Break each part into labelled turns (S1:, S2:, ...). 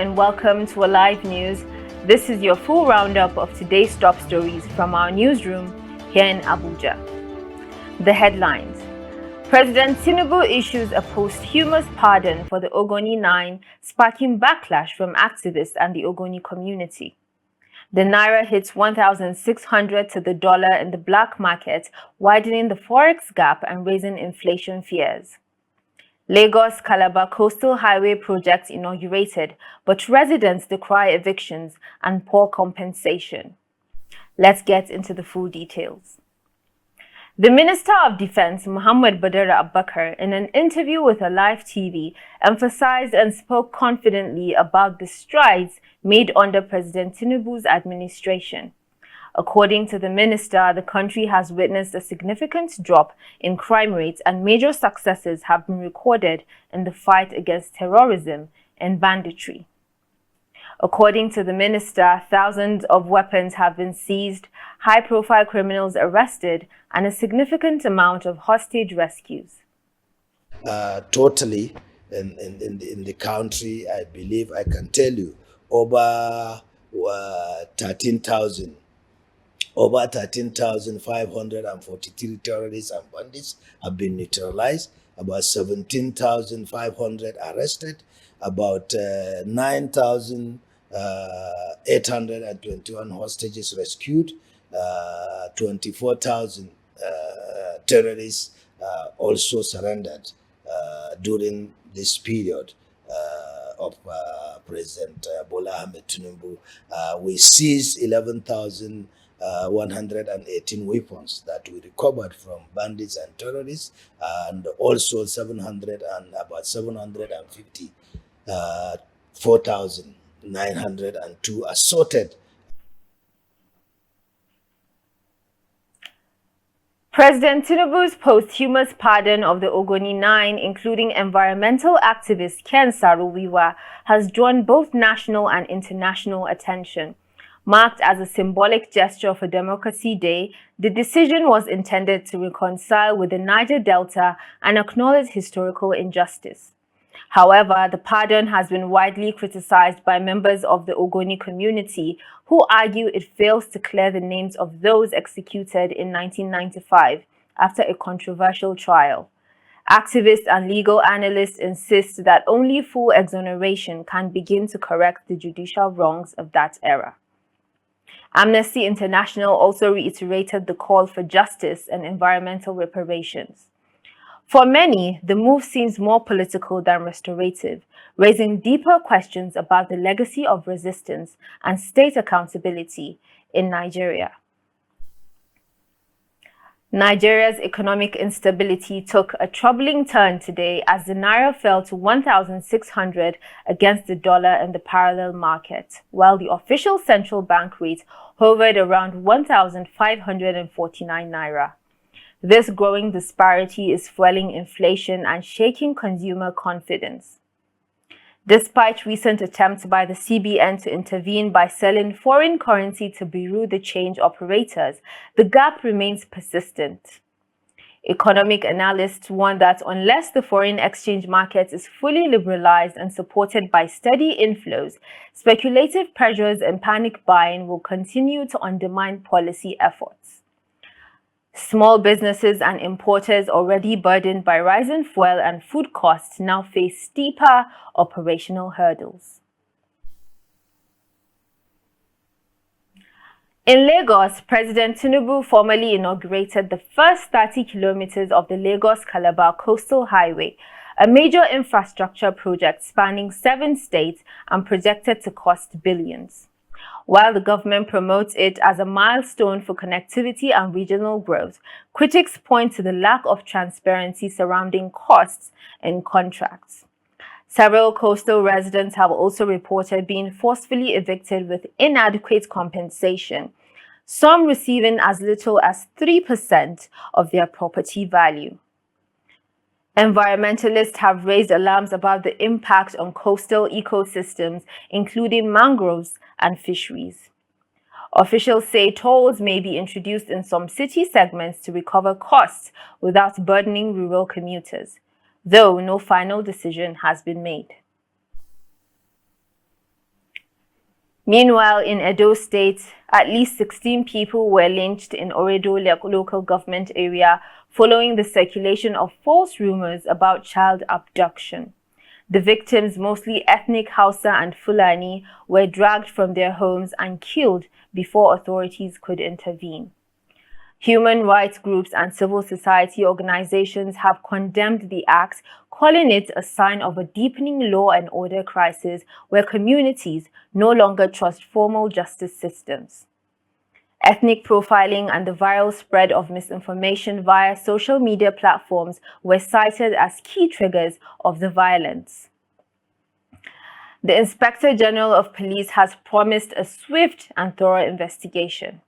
S1: and welcome to Alive News. This is your full roundup of today's top stories from our newsroom here in Abuja. The headlines. President Tinubu issues a posthumous pardon for the Ogoni 9, sparking backlash from activists and the Ogoni community. The Naira hits 1,600 to the dollar in the black market, widening the forex gap and raising inflation fears. Lagos-Calabar Coastal Highway project inaugurated, but residents decry evictions and poor compensation. Let's get into the full details. The Minister of Defense, Muhammad Badr Abubakar, in an interview with Alive TV, emphasized and spoke confidently about the strides made under President Tinubu's administration. According to the minister, the country has witnessed a significant drop in crime rates and major successes have been recorded in the fight against terrorism and banditry. According to the minister, thousands of weapons have been seized, high-profile criminals arrested, and a significant amount of hostage rescues.
S2: Totally in the country, I believe I can tell you, over 13,543 terrorists and bandits have been neutralized, about 17,500 arrested, about 9,821 hostages rescued, 24,000 terrorists also surrendered during this period of President Bola Ahmed Tinubu. We seized 11,118 weapons that we recovered from bandits and terrorists, and also 750 4,902 assorted.
S1: President Tinubu's posthumous pardon of the Ogoni 9, including environmental activist Ken Saro-Wiwa, has drawn both national and international attention. Marked as a symbolic gesture for Democracy Day, the decision was intended to reconcile with the Niger Delta and acknowledge historical injustice. However, the pardon has been widely criticized by members of the Ogoni community who argue it fails to clear the names of those executed in 1995 after a controversial trial. Activists and legal analysts insist that only full exoneration can begin to correct the judicial wrongs of that era. Amnesty International also reiterated the call for justice and environmental reparations. For many, the move seems more political than restorative, raising deeper questions about the legacy of resistance and state accountability in Nigeria. Nigeria's economic instability took a troubling turn today as the Naira fell to 1,600 against the dollar in the parallel market, while the official central bank rate hovered around 1,549 Naira. This growing disparity is fueling inflation and shaking consumer confidence. Despite recent attempts by the CBN to intervene by selling foreign currency to bureau de change operators, the gap remains persistent. Economic analysts warn that unless the foreign exchange market is fully liberalized and supported by steady inflows, speculative pressures and panic buying will continue to undermine policy efforts. Small businesses and importers already burdened by rising fuel and food costs now face steeper operational hurdles. In Lagos, President Tinubu formally inaugurated the first 30 kilometers of the Lagos-Calabar Coastal Highway, a major infrastructure project spanning 7 states and projected to cost billions. While the government promotes it as a milestone for connectivity and regional growth, critics point to the lack of transparency surrounding costs and contracts. Several coastal residents have also reported being forcefully evicted with inadequate compensation, some receiving as little as 3% of their property value. Environmentalists have raised alarms about the impact on coastal ecosystems, including mangroves and fisheries. Officials say tolls may be introduced in some city segments to recover costs without burdening rural commuters, though no final decision has been made. Meanwhile, in Edo State, at least 16 people were lynched in Oredo local government area following the circulation of false rumors about child abduction. The victims, mostly ethnic Hausa and Fulani, were dragged from their homes and killed before authorities could intervene. Human rights groups and civil society organizations have condemned the act, calling it a sign of a deepening law and order crisis where communities no longer trust formal justice systems. Ethnic profiling and the viral spread of misinformation via social media platforms were cited as key triggers of the violence. The Inspector General of Police has promised a swift and thorough investigation.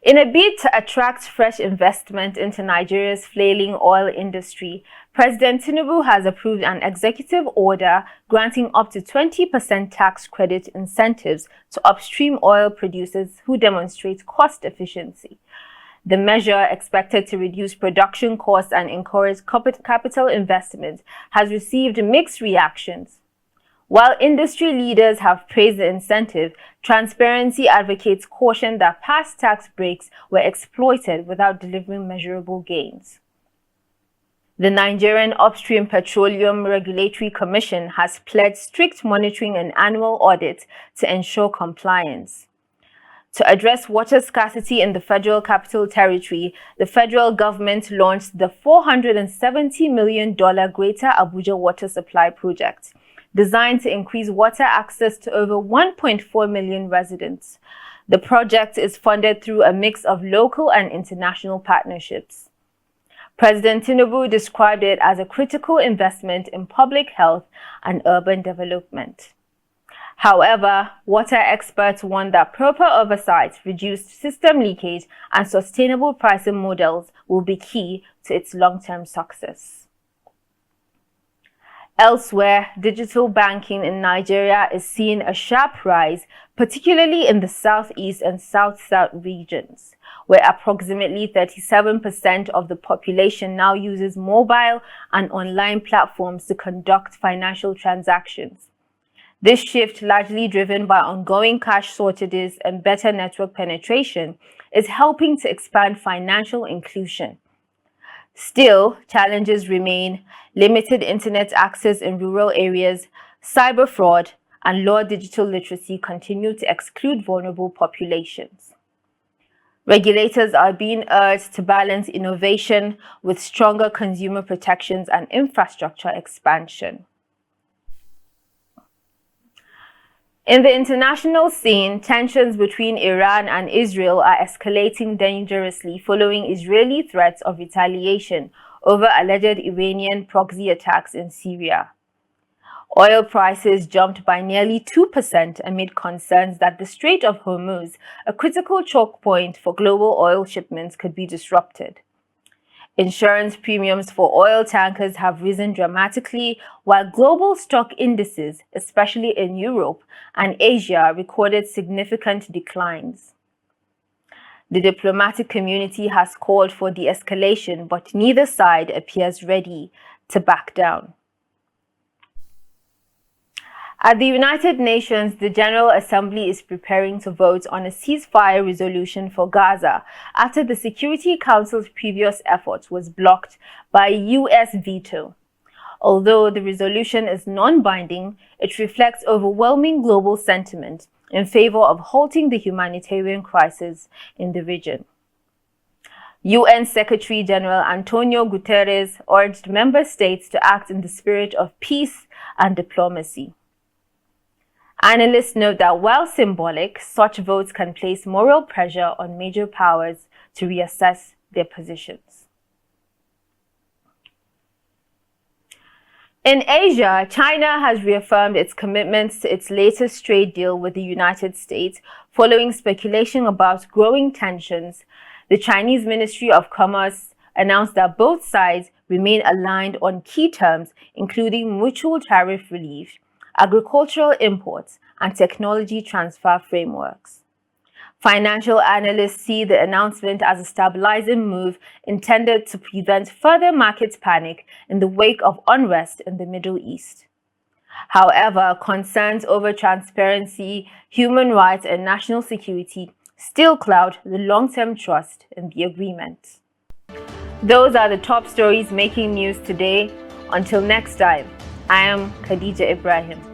S1: In a bid to attract fresh investment into Nigeria's flailing oil industry, President Tinubu has approved an executive order granting up to 20% tax credit incentives to upstream oil producers who demonstrate cost efficiency. The measure, expected to reduce production costs and encourage capital investment, has received mixed reactions. While industry leaders have praised the incentive, transparency advocates caution that past tax breaks were exploited without delivering measurable gains. The Nigerian Upstream Petroleum Regulatory Commission has pledged strict monitoring and annual audits to ensure compliance. To address water scarcity in the Federal Capital Territory, the federal government launched the $470 million Greater Abuja Water Supply Project, designed to increase water access to over 1.4 million residents. The project is funded through a mix of local and international partnerships. President Tinubu described it as a critical investment in public health and urban development. However, water experts warn that proper oversight, reduced system leakage, and sustainable pricing models will be key to its long-term success. Elsewhere, digital banking in Nigeria is seeing a sharp rise, particularly in the southeast and south-south regions, where approximately 37% of the population now uses mobile and online platforms to conduct financial transactions. This shift, largely driven by ongoing cash shortages and better network penetration, is helping to expand financial inclusion. Still, challenges remain: limited internet access in rural areas, cyber fraud, and low digital literacy continue to exclude vulnerable populations. Regulators are being urged to balance innovation with stronger consumer protections and infrastructure expansion. In the international scene, tensions between Iran and Israel are escalating dangerously following Israeli threats of retaliation over alleged Iranian proxy attacks in Syria. Oil prices jumped by nearly 2% amid concerns that the Strait of Hormuz, a critical choke point for global oil shipments, could be disrupted. Insurance premiums for oil tankers have risen dramatically, while global stock indices, especially in Europe and Asia, recorded significant declines. The diplomatic community has called for de-escalation, but neither side appears ready to back down. At the United Nations, the General Assembly is preparing to vote on a ceasefire resolution for Gaza after the Security Council's previous effort was blocked by a U.S. veto. Although the resolution is non-binding, it reflects overwhelming global sentiment in favor of halting the humanitarian crisis in the region. UN Secretary-General Antonio Guterres urged member states to act in the spirit of peace and diplomacy. Analysts note that while symbolic, such votes can place moral pressure on major powers to reassess their positions. In Asia, China has reaffirmed its commitments to its latest trade deal with the United States following speculation about growing tensions. The Chinese Ministry of Commerce announced that both sides remain aligned on key terms, including mutual tariff relief, agricultural imports, and technology transfer frameworks. Financial analysts see the announcement as a stabilizing move intended to prevent further market panic in the wake of unrest in the Middle East. However, concerns over transparency, human rights, and national security still cloud the long-term trust in the agreement. Those are the top stories making news today. Until next time, I am Khadija Ibrahim.